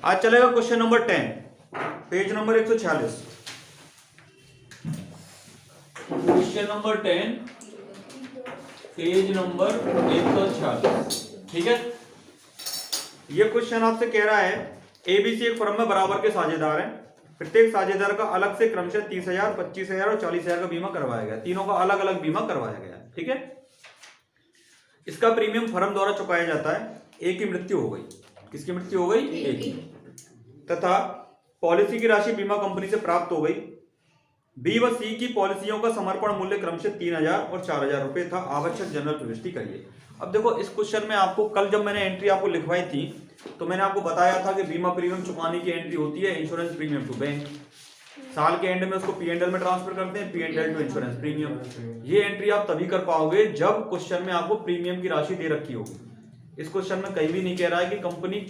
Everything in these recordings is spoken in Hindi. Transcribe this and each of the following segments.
आज चलेगा question number 10, page number 146। Question number 10, page number 146। ठीक है, ये क्वेश्चन आपसे कह रहा है एबीसी एक फर्म में बराबर के साझेदार हैं। प्रत्येक साझेदार का अलग से क्रमशः 30,000, 25,000 और 40,000 का बीमा करवाया गया। तीनों का अलग अलग बीमा करवाया गया। ठीक है, इसका प्रीमियम फर्म द्वारा चुकाया जाता है। एक की मृत्यु हो गई। किसकी मृत्यु हो गई? एक की। तथा पॉलिसी की राशि बीमा कंपनी से प्राप्त हो गई। बी व सी की पॉलिसियों का समर्पण मूल्य क्रमशः 3,000 और 4,000 रुपए था। आवश्यक जनरल प्रविष्टि करिए। अब देखो, इस क्वेश्चन में आपको कल जब मैंने एंट्री आपको लिखवाई थी तो मैंने आपको बताया था कि बीमा प्रीमियम चुकाने की एंट्री होती है इंश्योरेंस प्रीमियम टू बैंक। साल के एंड में उसको पी&एल में ट्रांसफर करते हैं, पी&एल टू इंश्योरेंस प्रीमियम। ये एंट्री आप तभी कर पाओगे जब क्वेश्चन में आपको प्रीमियम की राशि दे रखी होगी। इस क्वेश्चन में कहीं भी नहीं कह रहा है कि कंपनी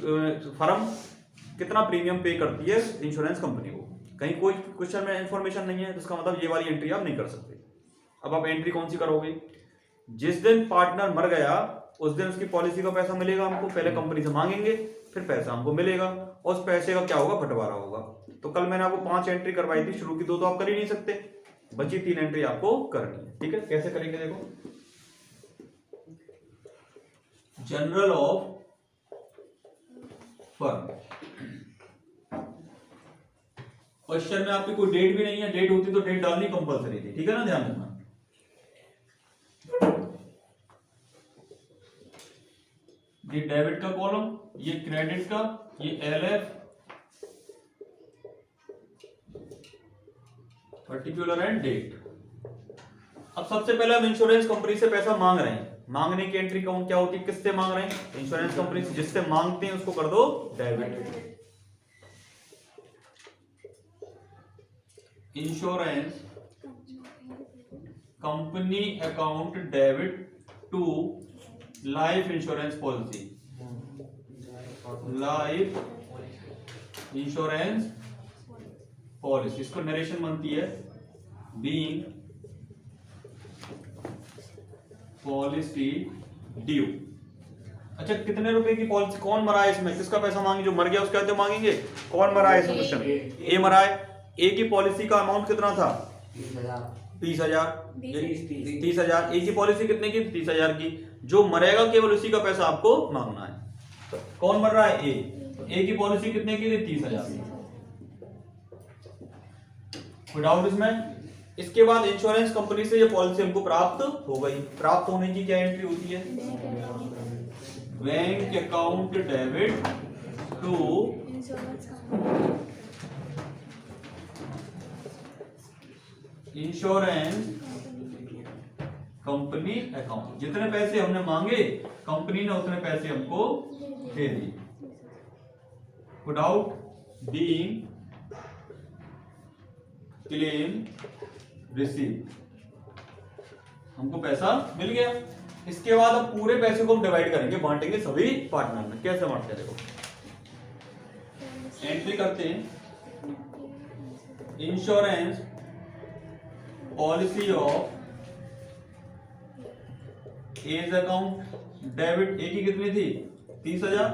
फर्म कितना प्रीमियम पे करती है इंश्योरेंस कंपनी को। कहीं कोई क्वेश्चन में इंफॉर्मेशन नहीं है, तो इसका मतलब ये वाली एंट्री आप नहीं कर सकते। अब आप एंट्री कौन सी करोगे? जिस दिन पार्टनर मर गया उस दिन उसकी पॉलिसी का पैसा मिलेगा हमको। पहले कंपनी से मांगेंगे, फिर पैसा हमको मिलेगा, और उस पैसे का क्या होगा? बंटवारा होगा। तो कल मैंने आपको 5 एंट्री करवाई थी, शुरू की 2 तो आप कर ही नहीं सकते, बची 3 एंट्री आपको करनी है। ठीक है, कैसे करेंगे? देखो, जनरल ऑफ फर्म। क्वेश्चन में आपकी कोई डेट भी नहीं है, डेट होती तो डेट डालनी कंपलसरी थी। ठीक है ना, ध्यान रखना। ये डेबिट का कॉलम, ये क्रेडिट का, ये एलएफ, पर्टिकुलर एंड डेट। अब सबसे पहले हम इंश्योरेंस कंपनी से पैसा मांग रहे हैं। मांगने की एंट्री कौन क्या होती है? किससे मांग रहे हैं? इंश्योरेंस कंपनी से। जिससे मांगते हैं उसको कर दो debit. Insurance company account debit to life insurance policy. Life insurance policy, इसको नरेशन बनती है बीइंग पॉलिसी ड्यू। अच्छा, कितने रुपए की पॉलिसी? कौन मरा है इसमें? किसका पैसा मांगे? जो मर गया उसका तो मांगेंगे। कौन मरा है इस क्वेश्चन में? ए मरा है। ए की पॉलिसी का अमाउंट कितना था? 30,000। 30,000। ए की पॉलिसी कितने की? 30,000 की। जो मरेगा केवल उसी का पैसा आपको मांगना है। तो कौन मर रहा है? ए। ए की पॉलिसी कितने की थी? 30,000। कोई डाउट इसमें? इसके बाद इंश्योरेंस कंपनी से ये पॉलिसी हमको प्राप्त हो गई। प्राप्त होने की क्या एंट्री होती है? Bank account debit to insurance company account. जितने पैसे हमने मांगे कंपनी ने उतने पैसे हमको दे दिए। विदाउट बीइंग क्लेम रिसीव, हमको पैसा मिल गया। इसके बाद अब पूरे पैसे को हम डिवाइड करेंगे, बांटेंगे सभी पार्टनर में। कैसे बांटते हैं? देखो, एंट्री करते हैं insurance policy of as account debit. A की कितनी थी? 30,000।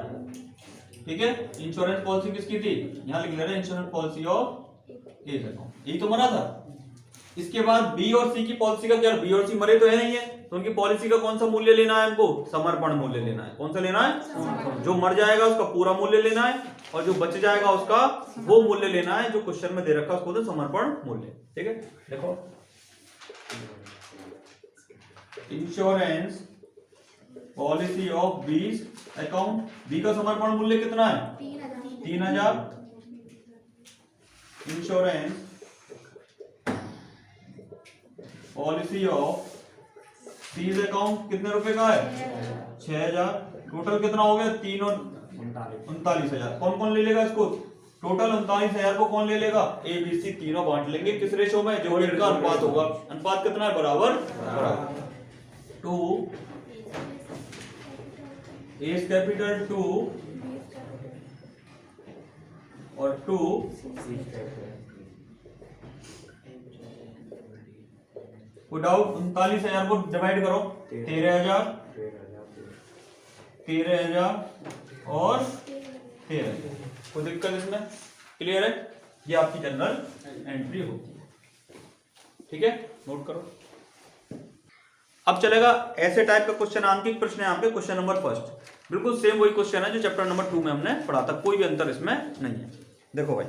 ठीक है, इंश्योरेंस पॉलिसी किसकी थी? यहां लिख ले रहे हैं insurance policy of as account. यही तो मरा था। इसके बाद बी और सी की पॉलिसी का क्या? बी और सी मरे तो है नहीं है, तो उनकी पॉलिसी का कौन सा मूल्य लेना है हमको? समर्पण मूल्य लेना है। कौन सा लेना है? जो मर जाएगा उसका पूरा मूल्य लेना है, और जो बच जाएगा उसका वो मूल्य लेना है जो क्वेश्चन में दे रखा है, उसको तो समर्पण मूल्य। ठीक है, देखो, insurance policy of B account. B का समर्पण मूल्य कितना है? 3,000। Insurance policy of C's account कितने रुपए का है? 6,000। टोटल कितना हो गया? 3 और 39,000। कौन कौन ले लेगा इसको? टोटल 39,000 को कौन ले लेगा? ए बी सी तीनों बांट लेंगे। किस रेशो में? जो इनका अनुपात होगा। अनुपात कितना है? बराबर 2 एज कैपिटल 2 और 2 विदाउट 39,000 को डिवाइड करो। 13,000 और 13। कोई दिक्कत इसमें? क्लियर है? ये आपकी जनरल एंट्री होती है। ठीक है, नोट करो। अब चलेगा ऐसे टाइप का क्वेश्चन, आंकिक प्रश्न है यहाँ पे। क्वेश्चन नंबर फर्स्ट बिल्कुल सेम वही क्वेश्चन है जो चैप्टर नंबर 2 में हमने पढ़ा था, कोई भी अंतर इसमें नहीं है। देखो भाई,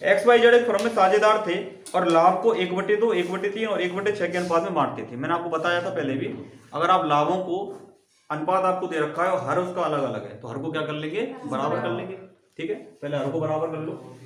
XYZ एक फर्म में साझेदार थे और लाभ को 1/2, 1/3 और 1/6 के अनुपात में बांटते थे। मैंने आपको बताया था पहले भी, अगर आप लाभों को अनुपात आपको दे रखा है और हर उसका अलग अलग है तो हर को क्या कर लेंगे? बराबर कर लेंगे। ठीक है, पहले हर को बराबर कर लो।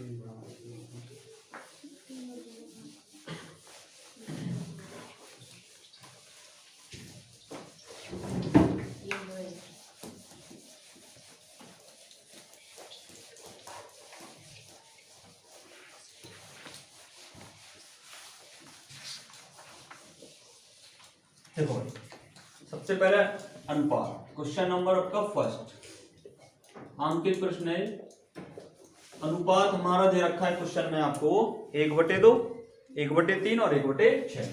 देखो सबसे पहले अनुपात, क्वेश्चन नंबर आपका फर्स्ट आंकिक प्रश्न है। अनुपात हमारा दे रखा है क्वेश्चन में आपको 1/2, 1/3 और 1/6।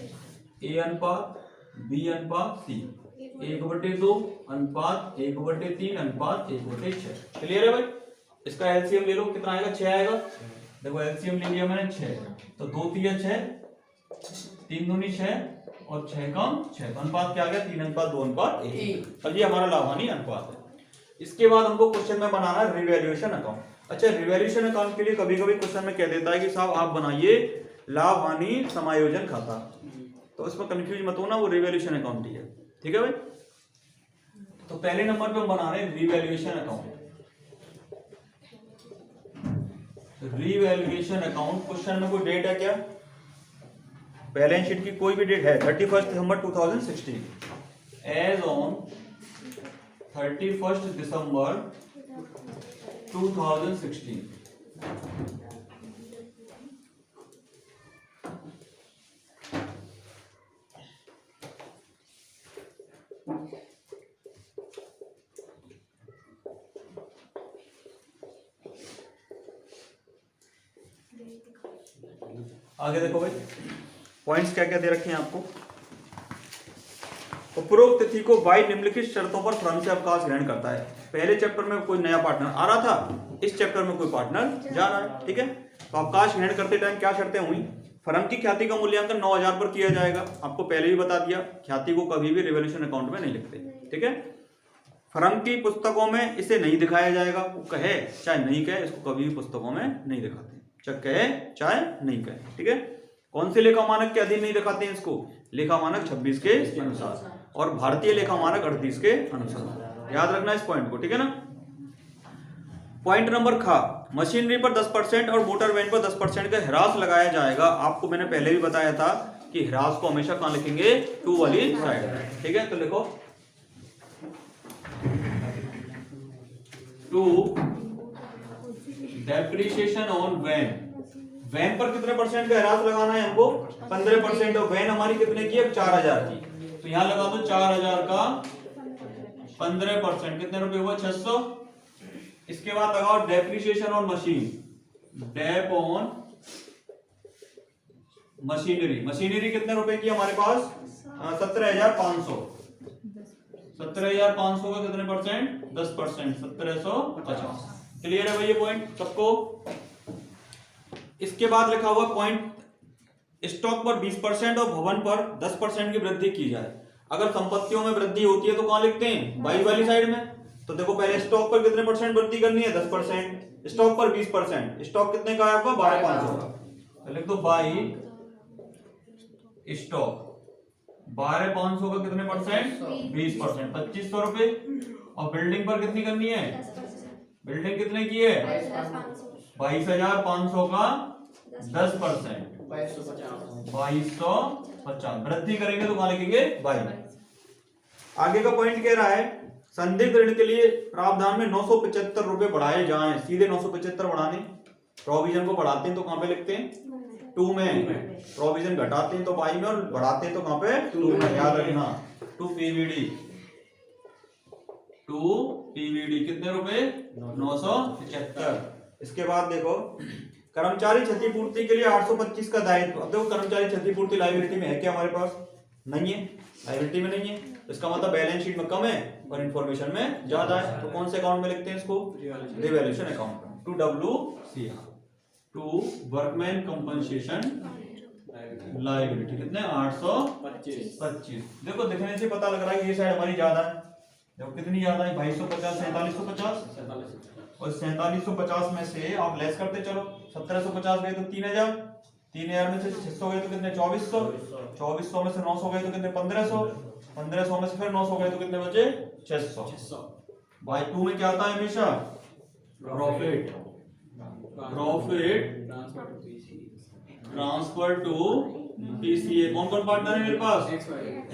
ए अनुपात बी अनुपात सी, 1/2 अनुपात 1/3 अनुपात 1/6। क्लियर है भाई? इसका एलसीएम ले लो, कितना आएगा? 6 आएगा। देखो एलसीएम ले लिया मैंने 6, तो 2 3 6, 3 दूनी 6 और 6 कम 6, तो अनुपात क्या आ गया? 3:2:1। अब ये हमारा लाभ हानि अनुपात है। इसके बाद हमको क्वेश्चन में बनाना है रिवैल्यूएशन अकाउंट। अच्छा, रिवैल्यूएशन अकाउंट के लिए कभी कभी क्वेश्चन में कह देता है कि साहब आप बनाइए लाभ हानि समायोजन खाता, तो इसमें कंफ्यूज मत होना, वो रिवैल्यूएशन अकाउंट ही है। ठीक है भाई? तो पहले नंबर पे हम बना रहे हैं revaluation account. Revaluation account, question में कोई डेट है क्या? बैलेंस शीट की कोई भी डेट है? 31 दिसंबर 2016। As on 31 December 2016। आगे देखो भाई, पॉइंट्स क्या क्या दे रखे हैं आपको। उपरोक्त तिथि को बाई निम्नलिखित शर्तों पर फर्म से अवकाश ग्रहण करता है। पहले चैप्टर में कोई नया पार्टनर आ रहा था, इस चैप्टर में कोई पार्टनर जा रहा है। ठीक है, तो अवकाश ग्रहण करते टाइम क्या शर्तें हुई? फर्म की ख्याति का मूल्यांकन 9000 पर किया जाएगा। आपको पहले भी बता दिया, ख्याति को कभी भी रिवैल्यूएशन अकाउंट में नहीं लिखते। ठीक है, फर्म की पुस्तकों में इसे नहीं दिखाया जाएगा। वो कहे चाहे नहीं कहे, इसको कभी भी पुस्तकों में नहीं दिखाते, चाहे कहे चाहे नहीं कहे। ठीक है, कौन से लेखा मानक के अधीन नहीं दिखाते हैं इसको? लेखा मानक 26 के अनुसार और भारतीय लेखा मानक 38 के अनुसार। याद रखना इस पॉइंट को। ठीक है ना? पॉइंट नंबर खा, मशीनरी पर 10% और मोटर वैन पर 10% का ह्रास लगाया जाएगा। आपको मैंने पहले भी बताया था कि ह्रास को हमेशा कहां लिखेंगे? 2 वाली साइड। ठीक है, तो लिखो 2 डेप्रिसिएशन ऑन वैन। वैन पर कितने परसेंट का ह्रास लगाना है हमको? 15%। और वैन हमारी कितने की है? 4000 की, तो यहां लगा दो 4000 का 15%, कितने रुपए हुआ? 600। इसके बाद लगाओ depreciation on machine, dep on machinery. Machinery कितने रुपए की हमारे पास? 17,500। 17,500 का कितने परसेंट? 10%, 1750। क्लियर है भाई ये पॉइंट सबको? इसके बाद लिखा हुआ पॉइंट, स्टॉक पर 20% और भवन पर 10% की वृद्धि की जाए। अगर संपत्तियों में वृद्धि होती है तो कहां लिखते हैं? बाई वाली साइड में। तो देखो पहले स्टॉक पर कितने परसेंट वृद्धि करनी है? 10%। स्टॉक पर 20%। स्टॉक कितने का है आपका? 12,500 का। तो लिख दो बाई स्टॉक 12,500 का कितने परसेंट? 20%, 2500 रुपए। और बिल्डिंग पर कितनी करनी है? बिल्डिंग कितने की है? 22,500 का 10%, 2250। वृद्धि करेंगे तो कहां लिखेंगे? 22। आगे का पॉइंट कह रहा है संदिग्ध ऋण के लिए प्रावधान में 975 रुपए बढ़ाए जाएं। सीधे 975 बढ़ाने, प्रोविजन को बढ़ाते हैं तो कहां पे लिखते हैं? 2 में। प्रोविजन घटाते हैं तो बाई में, और बढ़ाते हैं तो कहां पे? 2 में। याद रखना 2 पीवीडी। 2 पीवीडी कितने रुपए? 975। इसके बाद देखो कर्मचारी क्षतिपूर्ति के लिए 825 का दायित्व। अब देखो कर्मचारी क्षतिपूर्ति लायबिलिटी में है क्या हमारे पास? नहीं है, लायबिलिटी में नहीं है। इसका मतलब बैलेंस शीट में कम है, और इंफॉर्मेशन में ज्यादा है, तो कौन से अकाउंट में लिखते हैं इसको? Revaluation account. To WCR, to workman compensation liability, कितने? 825। देखो दिखने से पता लग रहा है कि ये साइड हमारी ज्यादा है। देखो कितनी ज्यादा है, 2250 4750, और 4750 में से आप लेस करते चलो, 1750 गए तो 3000, 3000 में से 600 गए तो कितने? 2400, 2400 में से 900 गए तो कितने? 1500, 1500 में से फिर 900 गए तो कितने बचे? 600। बाय 2 में क्या आता है हमेशा? Profit, profit transfer to PCA। कौन कौन पार्टनर है मेरे पास?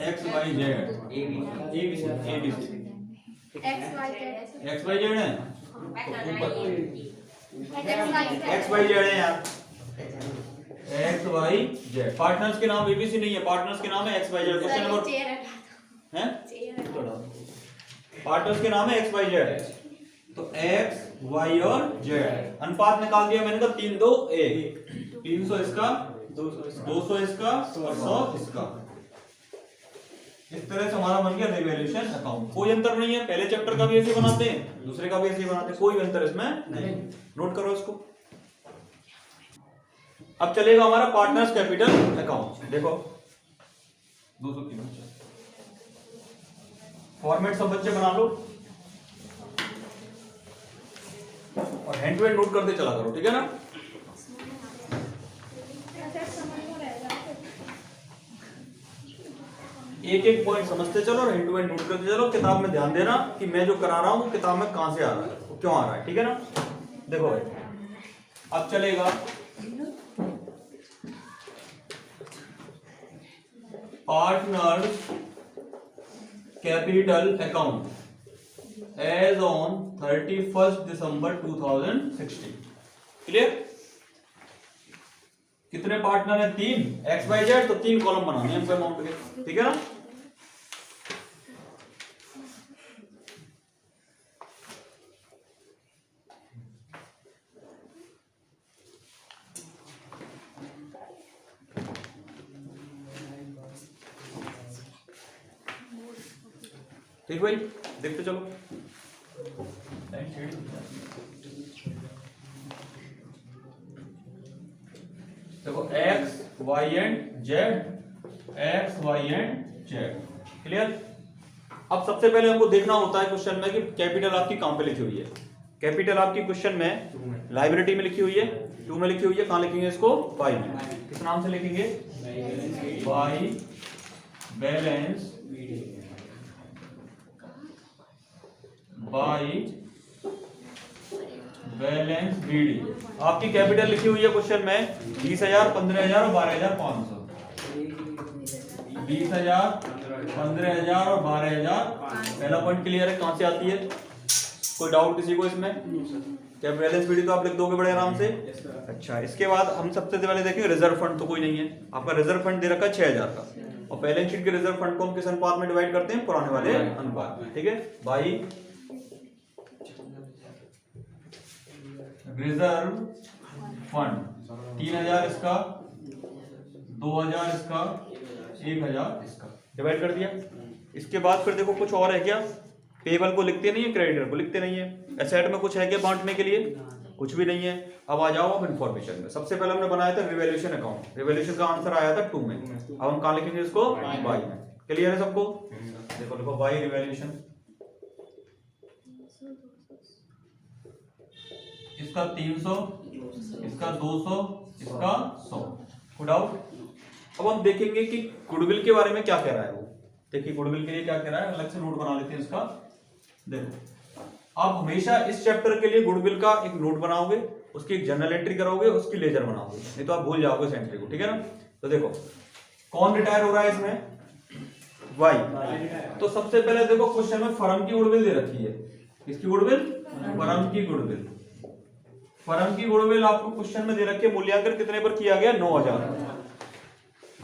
XYZ, ABC, XYZ है, XYZ है यार, XYZ। पार्टनर्स के नाम ABC नहीं है, पार्टनर्स के नाम है XYZ। क्वेश्चन नंबर है, पार्टनर्स के नाम है XYZ, तो X Y और Z। अनुपात निकाल दिया मैंने, कहा 3 2 1, 300 इसका, 200 इसका और 100 इसका। इस तरह से हमारा बन गया रिवैल्यूएशन अकाउंट। कोई अंतर नहीं है, पहले चैप्टर का भी ऐसे बनाते हैं, दूसरे का भी ऐसे बनाते हैं, कोई अंतर इसमें नहीं। नोट करो इसको। अब चलेगा हमारा पार्टनर्स कैपिटल अकाउंट। देखो 203 फॉर्मेट सब बच्चे बना लो और हैंड टू हैंड नोट करते चला करो, ठीक है ना? एक एक पॉइंट समझते चलो और हैंड टू हैंड नोट करते चलो। किताब में ध्यान देना कि मैं जो करा रहा हूं किताब में कहां से आ रहा है, क्यों आ रहा है, ठीक है ना? देखो भाई अब चलेगा partners capital account as on 31 December 2016। Clear? कितने पार्टनर है? 3, XYZ, तो 3 कॉलम बनाने हैं अमाउंट के, ठीक है ना? ठीक भाई, देखते चलो। देखो X Y and Z, X Y and Z। Clear? अब सबसे पहले हमको देखना होता है क्वेश्चन में कि कैपिटल आपकी कहां पे लिखी हुई है। कैपिटल आपकी क्वेश्चन में लाइबिलिटी में लिखी हुई है, 2 में लिखी हुई है। कहां लिखेंगे इसको? बाई में। किस नाम से लिखेंगे? By balance, by balance BD। आपकी कैपिटल लिखी हुई है क्वेश्चन में 20,000, 15,000 और 12,500। 20,000, 15,000 और 12,000। पहला पॉइंट क्लियर है, कहां से आती है? कोई डाउट किसी को इसमें? क्या बैलेंस BD तो आप लिख दोगे बड़े आराम से। अच्छा, इसके बाद हम सबसे पहले देखेंगे रिजर्व फंड। तो कोई नहीं है आपका, रिजर्व फंड दे रखा है 6,000 का, और बैलेंस शीट के रिजर्व फंड को हम किस अनुपात में डिवाइड करते हैं? पुराने वाले अनुपात में, ठीक है? बाई रिजर्व फंड 3,000 इसका, 2,000 इसका, 1,000 इसका, डिवाइड कर दिया। इसके बाद फिर देखो कुछ और है क्या? पेबल को लिखते नहीं है, क्रेडिटर को लिखते नहीं है। एसेट में कुछ है क्या बांटने के लिए? कुछ भी नहीं है। अब आ जाओ अब इन्फॉर्मेशन में। सबसे पहले हमने बनाया था रिवैल्यूएशन अकाउंट। रिवैल्यूएशन का आंसर आया था 2 में। अब हम कहां लिखेंगे इसको? बाई में। क्लियर है सबको? देखो देखो बाई रिवैल्यूएशन, इसका 300, इसका 200, इसका 100। Good out. अब हम देखेंगे कि गुडविल के बारे में क्या कह रहा है वो। देखिए गुडविल के लिए क्या कह रहा है, अलग से नोट बना लेते हैं इसका। देखो आप हमेशा इस चैप्टर के लिए गुडविल का एक नोट बनाओगे, उसकी एक जर्नल एंट्री करोगे, उसकी लेजर बनाओगे, नहीं तो आप भूल जाओगे इस एंट्री को, ठीक है ना? तो देखो कौन रिटायर हो रहा है इसमें? वाई। तो सबसे पहले देखो क्वेश्चन में फर्म की गुडविल दे रखी है। किसकी गुडविल? फर्म की गुडविल। फर्म की गुडविल आपको क्वेश्चन में दे रखी है, मूल्यांकन कितने पर किया गया? 9,000।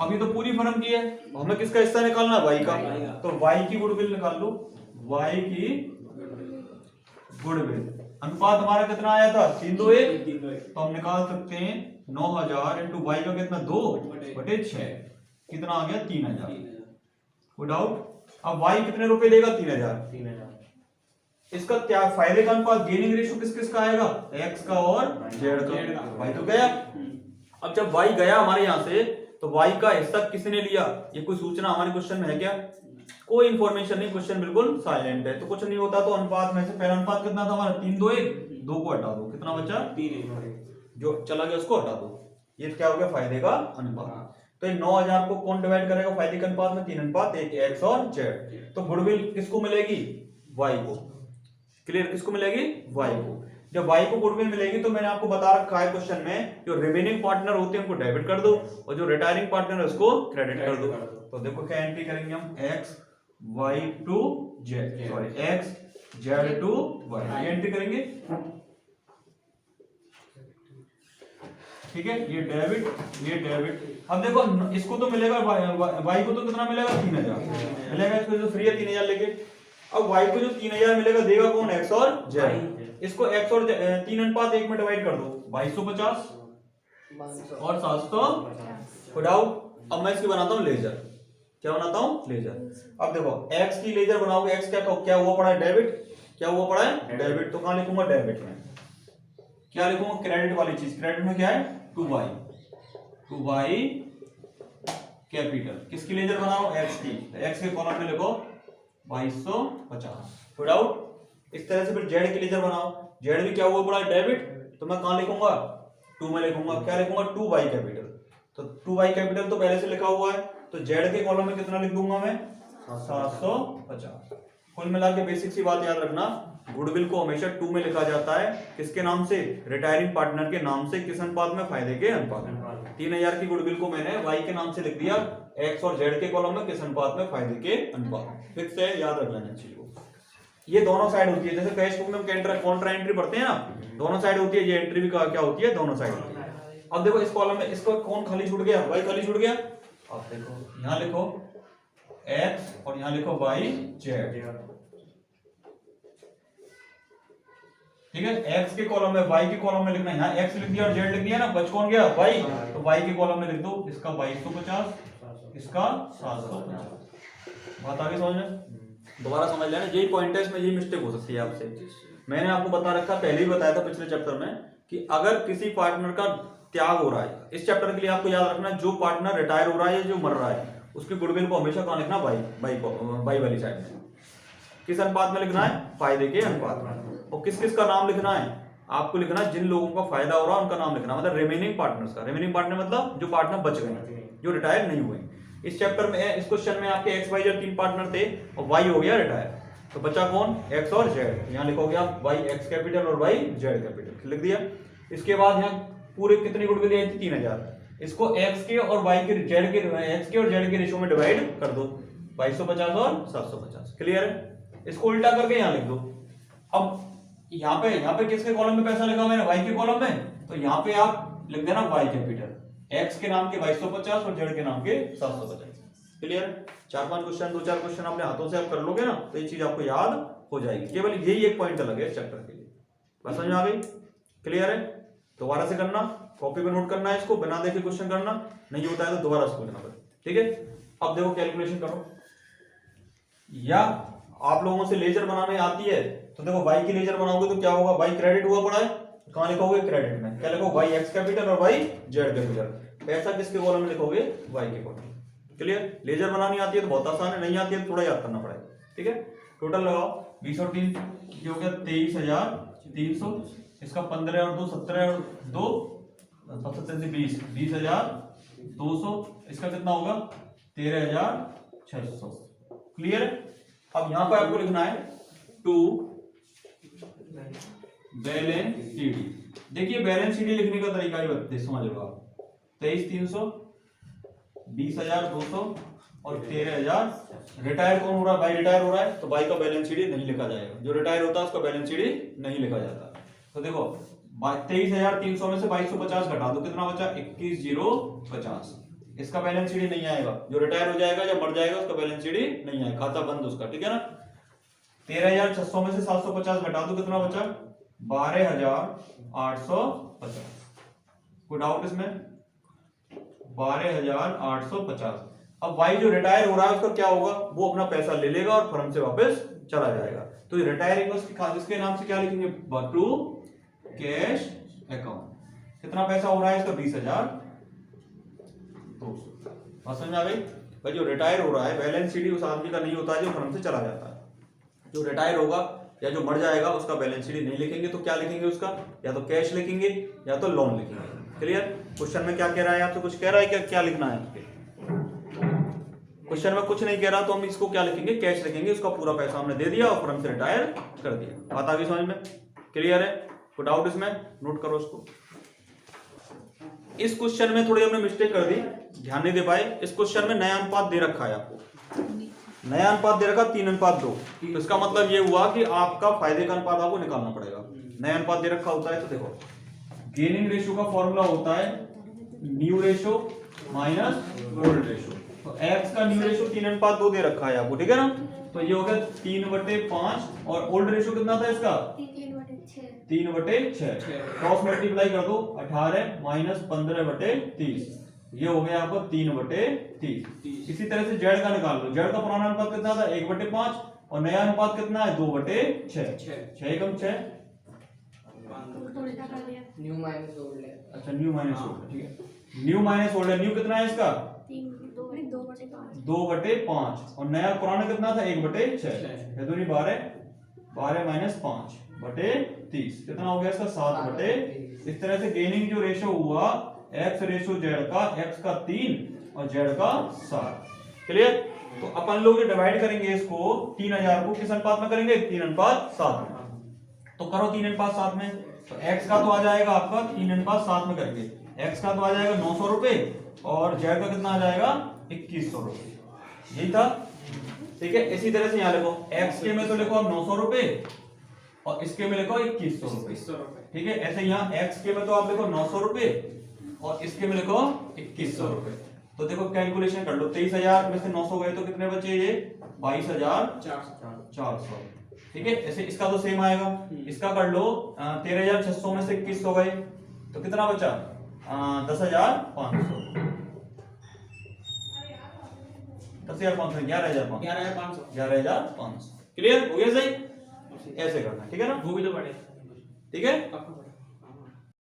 अभी तो पूरी फर्म की है, हमें किसका हिस्सा निकालना है? वाई का। तो वाई की गुडविल निकाल लो। वाई की गुडविल अनुपात हमारा कितना आया था? 3:1। तो हम निकाल सकते हैं 9,000 इंटू वाई का कितना? 2/6, कितना आ गया? 3,000। कोई डाउट? अब वाई कितने रुपए देगा? 3000। 3000। इसका क्या फायदे का अनुपात, गेनिंग रेशियो किस किस का आएगा? एक्स का और जेड का। वाई तो गया। अब जब वाई गया हमारे यहां से, तो वाई का हिस्सा किसने लिया? ये कोई सूचना हमारे क्वेश्चन में है क्या? कोई इंफॉर्मेशन नहीं, क्वेश्चन बिल्कुल साइलेंट है। तो कुछ नहीं होता, तो अनुपात में से पहला अनुपात कितना था हमारा? 3 2 1, 2 को हटा दो, कितना बचा? 3 जो चला गया उसको हटा दो। ये क्या हो गया? फायदे का अनुपात। तो ये 9000 को कौन डिवाइड करेगा फायदे के अनुपात में? 3 अनुपात 1, एक्स और जेड। तो गुडविल किसको मिलेगी? वाई को। क्लियर? किसको मिलेगी? वाई को। जब वाई को गुडविल मिलेगी तो मैंने आपको बता रखा है क्वेश्चन में, जो रिमेनिंग पार्टनर होते हैं उनको डेबिट कर दो और जो रिटायरिंग पार्टनर है उसको क्रेडिट कर दो। तो देखो क्या एंट्री करेंगे हम? X Y to Z, sorry X Z to Y, ये एंट्री करेंगे। ठीक है, ये डेबिट, ये डेबिट। अब देखो इसको तो मिलेगा, वाई को तो कितना मिलेगा? 3000 मिलेगा, इसको जो फ्री है 3000 लेके। अब वाई को जो 3000 मिलेगा देगा कौन? एक्स और जेड। इसको एक्स और 3 अनुपात 1 में डिवाइड कर दो, 2250 और 750। डाउट। अब मैं इसकी बनाता हूँ लेजर। क्या बनाता हूँ? लेजर। अब देखो एक्स की लेजर बनाओगे, एक्स क्या हुआ पड़ा है? डेबिट। क्या हुआ पड़ा है? डेबिट। तो कहां लिखूंगा? डेबिट में। क्या लिखूंगा? क्रेडिट वाली चीज। क्रेडिट में क्या है? 2y capital. किसकी लेजर बनाओ? एक्स की। एक्स के कॉलम में लिखो 2250। फिर आउट। इस तरह से फिर जेड की लेजर बनाओ। जेड भी क्या हुआ पड़ा है? डेबिट। तो मैं कहां लिखूंगा? 2 में लिखूंगा। क्या लिखूंगा? 2y capital. तो 2y कैपिटल तो पहले से लिखा हुआ है, तो जेड के कॉलम में कितना लिख दूंगा मैं? 750। कुल मिला के बेसिक सी बात याद रखना, गुडविल को हमेशा 2 में लिखा जाता है। किसके नाम से? रिटायरिंग पार्टनर के नाम से। किस अनुपात में? फायदे के अनुपात में। 3000 की गुडविल को मैंने वाई के नाम से लिख दिया, एक्स और जेड के कॉलम में किस अनुपात में? फायदे के अनुपात में। फिक्स है, याद रख लेना चाहिए। ये दोनों साइड होती है, जैसे कैश बुक में कॉन्ट्रा एंट्री पढ़ते हैं ना, दोनों साइड होती है। ये एंट्री भी क्या होती है? दोनों साइड होती है। अब देखो इस कॉलम में इसको कौन खाली छूट गया? वाई खाली छूट गया। अब देखो यहां लिखो एक्स और यहां लिखो वाई जेड। ठीक है, एक्स के कॉलम में, वाई के कॉलम में लिखना है। यहाँ एक्स लिख दिया और जेड लिख दिया ना, बच कौन गया? वाई। तो वाई के कॉलम में लिख दो, इसका 2250, इसका 750। बात आगे समझ में? दोबारा समझ लेना, यही पॉइंट है, इसमें यही मिस्टेक हो सकती है आपसे। मैंने आपको बता रखा, पहले ही बताया था पिछले चैप्टर में, कि अगर किसी पार्टनर का त्याग हो रहा है, इस चैप्टर के लिए आपको याद रखना, जो पार्टनर रिटायर हो रहा है या जो मर रहा है, उसकी गुडविल को हमेशा कहां लिखना? बाई वाली साइड में। किस अनुपात में लिखना है? फायदे के अनुपात में। और किस किस का नाम लिखना है? आपको लिखना जिन लोगों का फायदा हो रहा है उनका नाम लिखना, मतलब रिमेनिंग पार्टनर्स का। रिमेनिंग पार्टनर मतलब जो पार्टनर बच गए, जो रिटायर नहीं हुए। इस चैप्टर में, इस क्वेश्चन में आपके एक्स वाई जेड 3 पार्टनर थे और वाई हो गया रिटायर, तो बचा कौन? एक्स और जेड। यहाँ लिखोगे आप वाई एक्स कैपिटल और वाई जेड कैपिटल, लिख दिया। इसके बाद यहाँ पूरे कितनी गुडविल आई थी? 3000। इसको एक्स के और वाई के जेड के, एक्स के और जेड के रेशियो में डिवाइड कर दो, 2250 और 750। क्लियर है? इसको उल्टा करके यहाँ लिख दो। अब यहाँ पे किसके कॉलम में पैसा लिखा मैंने? वाई के कॉलम में। तो यहाँ पे आप लिख देना वाई कैपिटल, एक्स के नाम के 2250 और जेड के नाम के 750। क्लियर? 4-5 क्वेश्चन, 2-4 क्वेश्चन अपने हाथों से आप कर लोगे ना, तो ये चीज आपको याद हो जाएगी। केवल यही एक पॉइंट अलग है इस चैप्टर के लिए। बस समझ में आ गई? क्लियर है? दोबारा से करना, कॉपी पे नोट करना है, इसको बिना देखे क्वेश्चन करना, नहीं होता है तो दोबारा से करना पड़ेगा। ठीक है? अब देखो कैलकुलेशन करो, या आप लोगों से लेजर बनाने आती है तो देखो वाई की लेजर बनाओगे तो क्या होगा? वाई क्रेडिट हुआ पड़ा है, कहां लिखोगे? क्रेडिट में। क्या लिखो? वाई एक्स कैपिटल और वाई जेड कैपिटल। पैसा किसके कॉलम में लिखोगे? वाई के कॉलम। क्लियर? लेजर बनानी आती है तो बहुत आसान है, नहीं आती है तो थोड़ा याद करना पड़ेगा। ठीक है? टोटल लगाओ 20 और 3 हो गया 23,300। इसका 15 और 2 17 और 2 17 से 20 20,200। इसका कितना होगा? 13,600। क्लियर? अब यहां पर आपको लिखना है टू बैलेंस सीडी। देखिए बैलेंस सीडी लिखने का तरीका ही बताते, समझ लो आप। 23,300, 20,200 और 13,000। रिटायर कौन हो रहा है? बाई रिटायर हो रहा है, तो बाई का बैलेंस शीट नहीं लिखा जाएगा। जो रिटायर होता है उसका बैलेंस शीट नहीं लिखा जाता। तो देखो 23,300 में से 2250 घटा दो, कितना बचा? 21,050। इसका बैलेंस शीट नहीं आएगा। जो रिटायर हो जाएगा या मर जाएगा उसका बैलेंस शीट नहीं आएगा, खाता बंद उसका। ठीक है ना? 13,600 में से 750 घटा दो, कितना बचा? 12,850। कोई डाउट इसमें? 12,850। अब वाई जो रिटायर हो रहा है उसका क्या होगा, वो अपना पैसा ले लेगा और फर्म से वापस चला जाएगा। तो ये रिटायरिंग इसके नाम से क्या लिखेंगे, टू कैश अकाउंट। कितना पैसा हो रहा है इसका, 20,200। बात समझ आ गई भाई। जो रिटायर हो रहा है बैलेंस शीट उस आदमी का नहीं होता है जो फर्म से चला जाता है। जो रिटायर होगा या जो मर जाएगा उसका बैलेंस शीट नहीं लिखेंगे, तो क्या लिखेंगे उसका, या तो कैश लिखेंगे या तो लोन लिखेंगे। क्लियर। क्वेश्चन में क्या कह रहा है आपसे, कुछ कह रहा है क्या, क्या लिखना है आपके क्वेश्चन में, कुछ नहीं कह रहा तो हम इसको क्या लिखेंगे, कैश लिखेंगे। उसका पूरा पैसा हमने दे दिया और फर्म से रिटायर कर दिया। बात आ गई समझ में, क्लियर है। कोई डाउट इसमें, नोट करो इसको। इस क्वेश्चन में थोड़ी हमने मिस्टेक कर दी, ध्यान नहीं दे पाए। इस क्वेश्चन में नया अनुपात दे रखा है आपको, नया अनुपात दे रखा 3:2। तो इसका मतलब ये हुआ कि आपका फायदे का अनुपात आपको निकालना पड़ेगा। नया अनुपात दे रखा होता है तो देखो, गेनिंग रेशियो का फॉर्मूला होता है new ratio minus old ratio. तो x का न्यू रेशियो 3:2 दे रखा है आपको, ठीक है ना। तो ये हो गया 3/5 और ओल्ड रेशियो कितना था इसका, 3/6। क्रॉस मल्टीप्लाई कर दो, 18 माइनस 15/30, ये हो गया आपको 3/30। इसी तरह से जेड का निकाल लो। जेड का पुराना अनुपात कितना था, 1/5 और नया अनुपात कितना है, 2/6। 6 कम 6, न्यू माइनस ओल्ड है। अच्छा न्यू माइनस ओल्ड, ठीक है। न्यू माइनस ओल्ड है, न्यू कितना है इसका, 2/5 और नया पुराना कितना था, 1/6। ये तो नहीं 12 माइनस 5/30 कितना हो गया इसका, 7/30। इस तरह से गेनिंग जो रेशियो हुआ एक्स रेशियो जेड का, एक्स का 3 और जेड का 7। क्लियर। तो अपन लोग डिवाइड करेंगे इसको 3000 को किस अनुपात में करेंगे, 3:7 में। तो करो 3:7 में, तो x का तो आ जाएगा आपका 3:7 में करेंगे, x का तो आ जाएगा 900 रुपए और z का कितना आ जाएगा 2100 रुपए। यही था, ठीक है। इसी तरह से यहाँ लिखो, x के में तो लिखो आप 900 रुपए और इसके में लिखो 2100 रुपए, ठीक है। ऐसे यहाँ x के में तो आप लिखो 900 रुपए और इसके में लिखो 2100 रुपए। तो देखो कैलकुलेशन कर लो, 23,000 में से 900 गए तो कितने बचे, ये 22,400, ठीक है। ऐसे इसका तो सेम आएगा, इसका कर लो 13,600 में से 2100 गए तो कितना बचा, 10,500, 10,500, 11,500। क्लियर हो गया, सही। ऐसे करना, ठीक है ना, वो भी तो पढ़े, ठीक है।